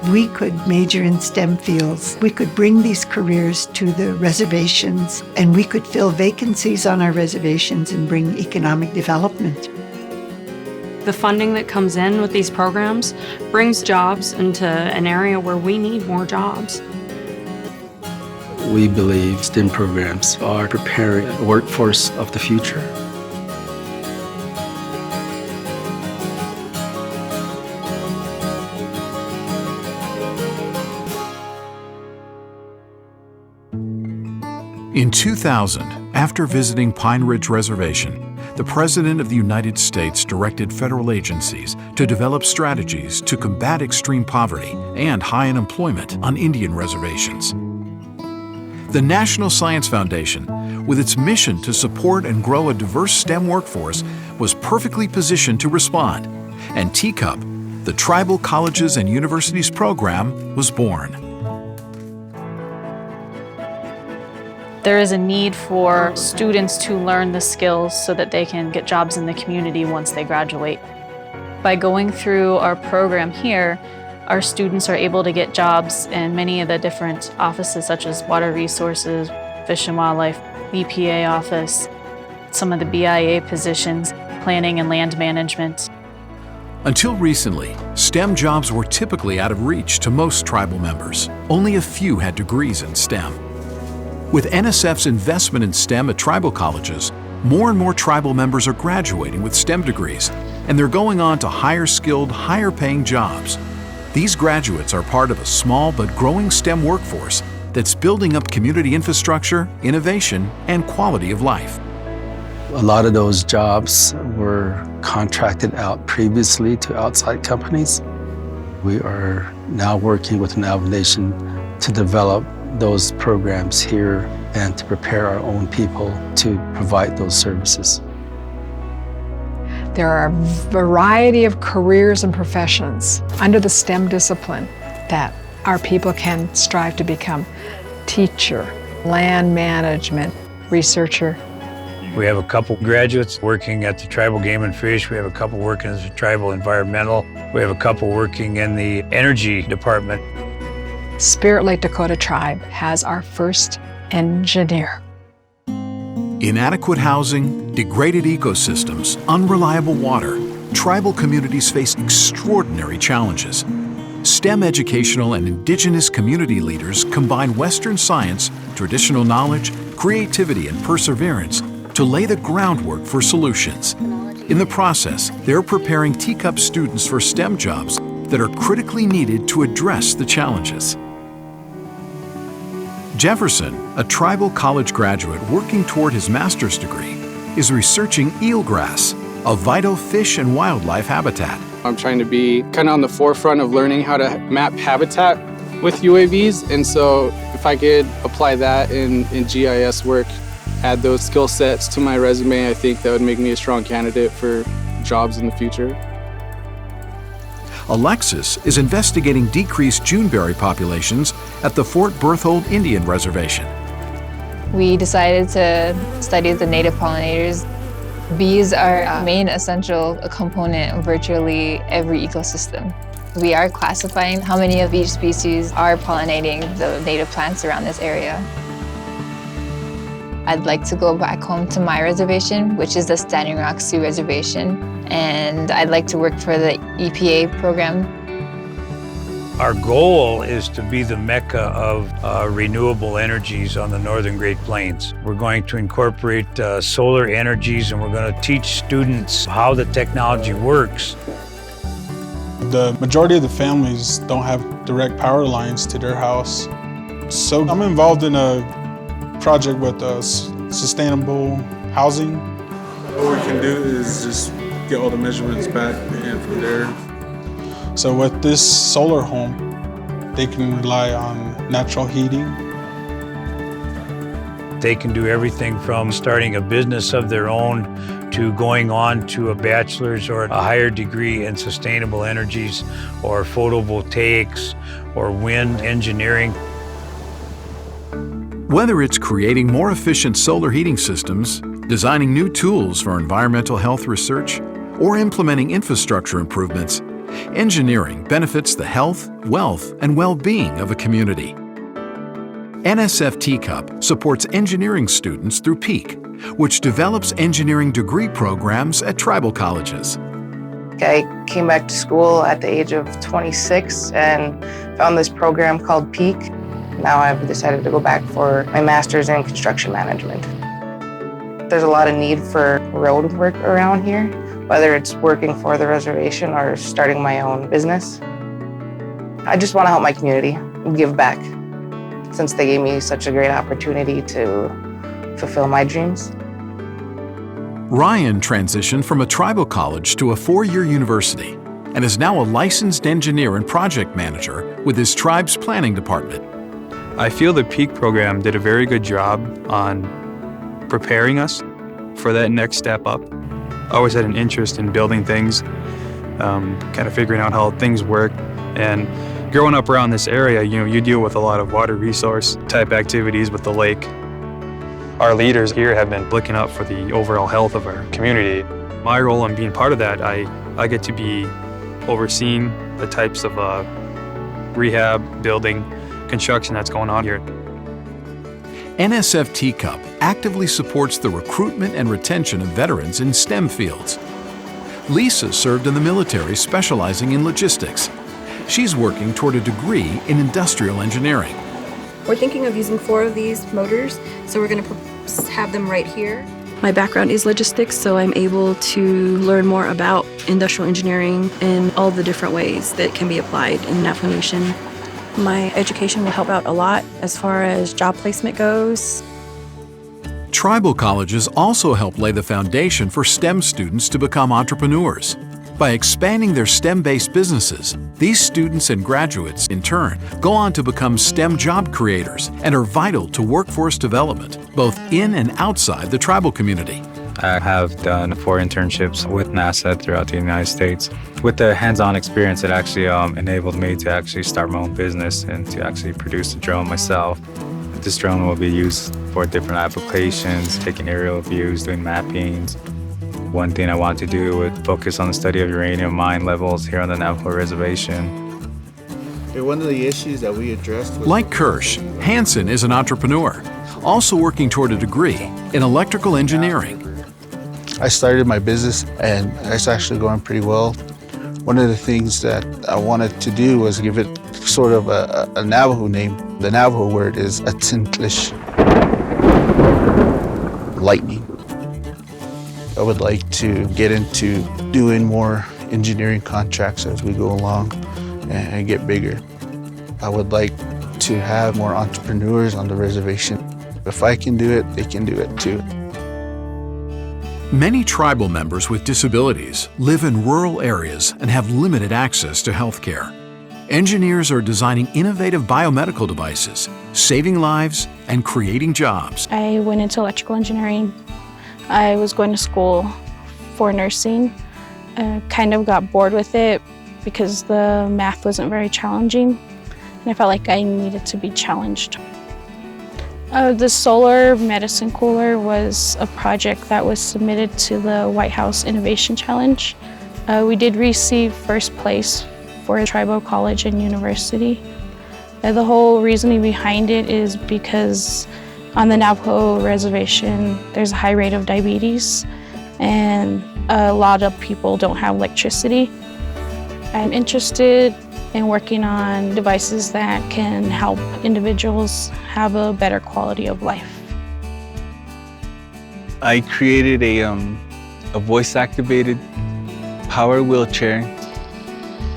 we could major in STEM fields. We could bring these careers to the reservations, and we could fill vacancies on our reservations and bring economic development. The funding that comes in with these programs brings jobs into an area where we need more jobs. We believe STEM programs are preparing the workforce of the future. In 2000, after visiting Pine Ridge Reservation, the President of the United States directed federal agencies to develop strategies to combat extreme poverty and high unemployment on Indian reservations. The National Science Foundation, with its mission to support and grow a diverse STEM workforce, was perfectly positioned to respond, and TCUP, the Tribal Colleges and Universities program, was born. There is a need for students to learn the skills so that they can get jobs in the community once they graduate. By going through our program here, our students are able to get jobs in many of the different offices such as Water Resources, Fish and Wildlife, EPA office, some of the BIA positions, planning and land management. Until recently, STEM jobs were typically out of reach to most tribal members. Only a few had degrees in STEM. With NSF's investment in STEM at tribal colleges, more and more tribal members are graduating with STEM degrees, and they're going on to higher skilled, higher paying jobs. These graduates are part of a small but growing STEM workforce that's building up community infrastructure, innovation, and quality of life. A lot of those jobs were contracted out previously to outside companies. We are now working with Navajo Nation to develop those programs here and to prepare our own people to provide those services. There are a variety of careers and professions under the STEM discipline that our people can strive to become: teacher, land management, researcher. We have a couple graduates working at the Tribal Game and Fish. We have a couple working as a Tribal Environmental. We have a couple working in the Energy Department. Spirit Lake Dakota Tribe has our first engineer. Inadequate housing, degraded ecosystems, unreliable water, tribal communities face extraordinary challenges. STEM educational and Indigenous community leaders combine Western science, traditional knowledge, creativity, and perseverance to lay the groundwork for solutions. In the process, they're preparing TCUP students for STEM jobs that are critically needed to address the challenges. Jefferson, a tribal college graduate working toward his master's degree, is researching eelgrass, a vital fish and wildlife habitat. I'm trying to be kind of on the forefront of learning how to map habitat with UAVs, and so if I could apply that in GIS work, add those skill sets to my resume, I think that would make me a strong candidate for jobs in the future. Alexis is investigating decreased Juneberry populations at the Fort Berthold Indian Reservation. We decided to study the native pollinators. Bees are a main essential component of virtually every ecosystem. We are classifying how many of each species are pollinating the native plants around this area. I'd like to go back home to my reservation, which is the Standing Rock Sioux Reservation, and I'd like to work for the EPA program. Our goal is to be the mecca of renewable energies on the Northern Great Plains. We're going to incorporate solar energies, and we're going to teach students how the technology works. The majority of the families don't have direct power lines to their house. So I'm involved in a project with sustainable housing. What we can do is just get all the measurements back and from there. So with this solar home, they can rely on natural heating. They can do everything from starting a business of their own to going on to a bachelor's or a higher degree in sustainable energies or photovoltaics or wind engineering. Whether it's creating more efficient solar heating systems, designing new tools for environmental health research, or implementing infrastructure improvements, engineering benefits the health, wealth, and well-being of a community. NSF TCUP supports engineering students through PEAK, which develops engineering degree programs at tribal colleges. I came back to school at the age of 26 and found this program called PEAK. Now I've decided to go back for my master's in construction management. There's a lot of need for road work around here, whether it's working for the reservation or starting my own business. I just want to help my community and give back, since they gave me such a great opportunity to fulfill my dreams. Ryan transitioned from a tribal college to a 4-year university and is now a licensed engineer and project manager with his tribe's planning department. I feel the PEAK program did a very good job on preparing us for that next step up. I always had an interest in building things, kind of figuring out how things work. And growing up around this area, you deal with a lot of water resource type activities with the lake. Our leaders here have been looking out for the overall health of our community. My role in being part of that, I get to be overseeing the types of rehab, building, construction that's going on here. NSF TCUP actively supports the recruitment and retention of veterans in STEM fields. Lisa served in the military specializing in logistics. She's working toward a degree in industrial engineering. We're thinking of using 4 of these motors, so we're going to have them right here. My background is logistics, so I'm able to learn more about industrial engineering and all the different ways that can be applied in Navajo Nation. My education will help out a lot as far as job placement goes. Tribal colleges also help lay the foundation for STEM students to become entrepreneurs. By expanding their STEM-based businesses, these students and graduates, in turn, go on to become STEM job creators and are vital to workforce development, both in and outside the tribal community. I have done 4 internships with NASA throughout the United States. With the hands-on experience, it actually enabled me to actually start my own business and to actually produce a drone myself. This drone will be used for different applications, taking aerial views, doing mappings. One thing I want to do is focus on the study of uranium mine levels here on the Navajo Reservation. One of the issues that we addressed was... Like Kirsch, Hansen is an entrepreneur, also working toward a degree in electrical engineering. I started my business and it's actually going pretty well. One of the things that I wanted to do was give it sort of a Navajo name. The Navajo word is Atzintlish, lightning. I would like to get into doing more engineering contracts as we go along and get bigger. I would like to have more entrepreneurs on the reservation. If I can do it, they can do it too. Many tribal members with disabilities live in rural areas and have limited access to health care. Engineers are designing innovative biomedical devices, saving lives and creating jobs. I went into electrical engineering. I was going to school for nursing. Kind of got bored with it because the math wasn't very challenging, and I felt like I needed to be challenged. The solar medicine cooler was a project that was submitted to the White House Innovation Challenge. We did receive first place for a tribal college and university. The whole reasoning behind it is because on the Navajo Reservation, there's a high rate of diabetes, and a lot of people don't have electricity. I'm interested in working on devices that can help individuals have a better quality of life. I created a voice-activated power wheelchair.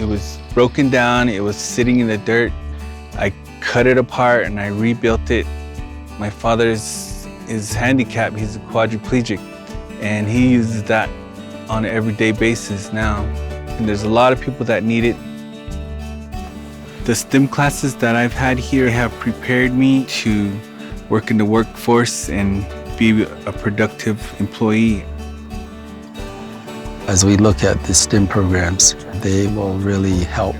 It was broken down, it was sitting in the dirt. I cut it apart and I rebuilt it. My father is handicapped, he's a quadriplegic, and he uses that on an everyday basis now. And there's a lot of people that need it. The STEM classes that I've had here have prepared me to work in the workforce and be a productive employee. As we look at the STEM programs, they will really help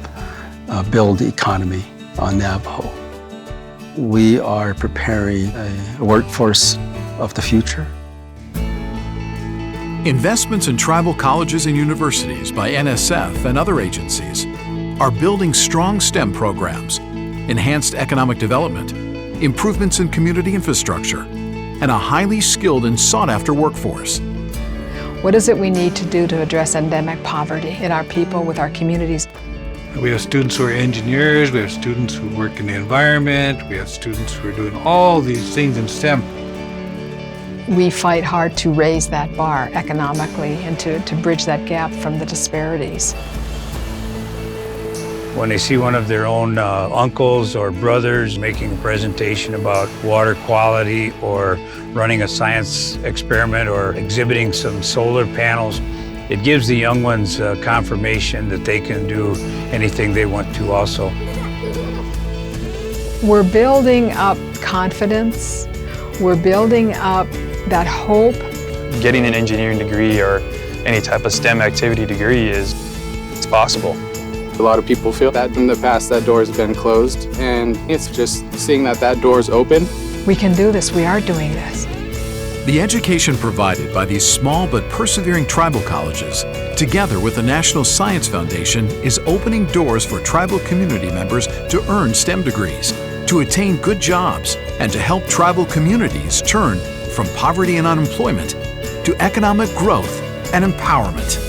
build the economy on Navajo. We are preparing a workforce of the future. Investments in tribal colleges and universities by NSF and other agencies are building strong STEM programs, enhanced economic development, improvements in community infrastructure, and a highly skilled and sought-after workforce. What is it we need to do to address endemic poverty in our people, with our communities? We have students who are engineers, we have students who work in the environment, we have students who are doing all these things in STEM. We fight hard to raise that bar economically and to bridge that gap from the disparities. When they see one of their own uncles or brothers making a presentation about water quality or running a science experiment or exhibiting some solar panels, it gives the young ones confirmation that they can do anything they want to also. We're building up confidence. We're building up that hope. Getting an engineering degree or any type of STEM activity degree it's possible. A lot of people feel that in the past that door has been closed, and it's just seeing that door is open. We can do this. We are doing this. The education provided by these small but persevering tribal colleges, together with the National Science Foundation, is opening doors for tribal community members to earn STEM degrees, to attain good jobs, and to help tribal communities turn from poverty and unemployment to economic growth and empowerment.